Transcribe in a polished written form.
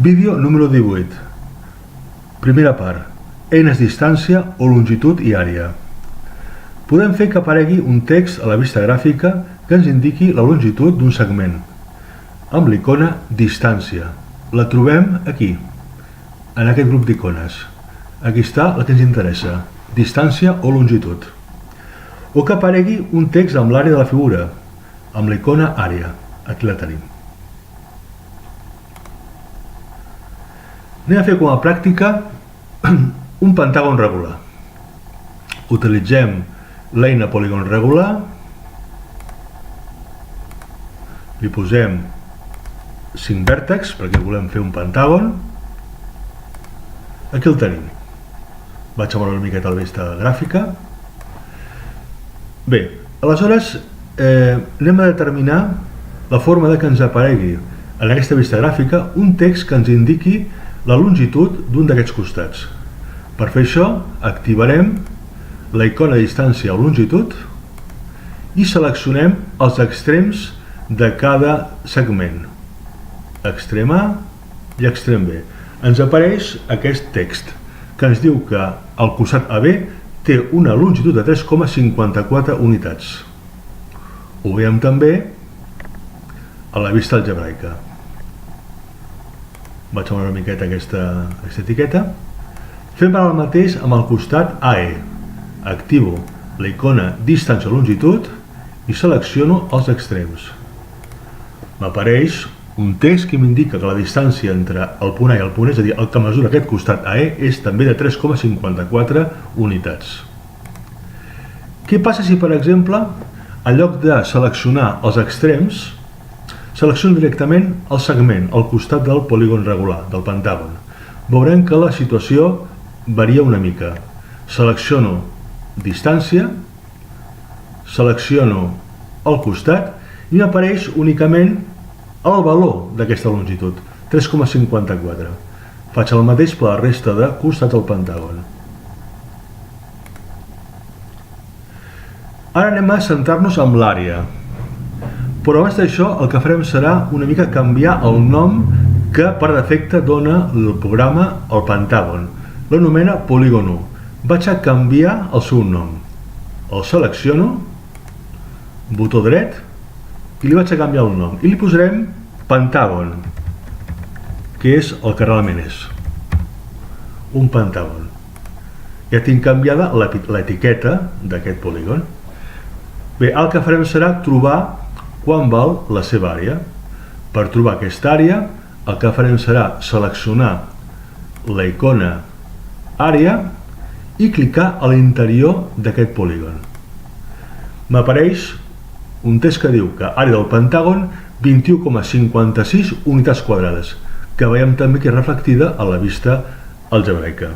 Vídeo número 18. Primera part. Eines distància o longitud i àrea. Podem fer que aparegui un text a la vista gràfica que ens indiqui la longitud d'un segment, amb l'icona distància. La trobem aquí, en aquest grup d'icones. Aquí està la que ens interessa, distància o longitud. O que aparegui un text amb l'àrea de la figura, amb l'icona àrea. Aquí la tenim. Anem a fer com a pràctica un pentàgon regular. Utilitzem l'eina polígon regular, li posem 5 vèrtexs perquè volem fer un pentàgon. Aquí el tenim. Vaig a moure una miqueta la vista gràfica. Bé, aleshores anem a determinar la forma de que ens aparegui en aquesta vista gràfica un text que ens indiqui la longitud d'un d'aquests costats. Per fer això, activarem la icona de distància o longitud i seleccionem els extrems de cada segment. Extrem A i extrem B. Ens apareix aquest text que ens diu que el costat AB té una longitud de 3,54 unitats. Ho veiem també a la vista algebraica. Vaig a moure una miqueta aquesta etiqueta. Fem el mateix amb el costat AE. Activo la icona distància o longitud i selecciono els extrems. M'apareix un text que m'indica que la distància entre el punt A i el punt E, és a dir, el que mesura aquest costat AE, és també de 3,54 unitats. Què passa si, per exemple, en lloc de seleccionar els extrems, selecciono directament el segment, al costat del polígon regular, del pentàgon? Veurem que la situació varia una mica. Selecciono distància, selecciono el costat i m'apareix únicament el valor d'aquesta longitud, 3,54. Faig el mateix per la resta de costats del pentàgon. Ara anem a centrar-nos en l'àrea. Però abans d'això el que farem serà una mica canviar el nom que per defecte dona el programa al pentàgon. L'anomena polígon 1. Vaig a canviar el seu nom. El selecciono, botó dret, i li vaig a canviar el nom. I li posarem pentàgon, que és el que realment és. Un pentàgon. Ja tinc canviada l'etiqueta d'aquest polígon. Bé, el que farem serà trobar quan val la seva àrea. Per trobar aquesta àrea, el que farem serà seleccionar la icona àrea i clicar a l'interior d'aquest polígon. M'apareix un text que diu que àrea del pentàgon 21,56 unitats quadrades, que veiem també que és reflectida a la vista algebraica.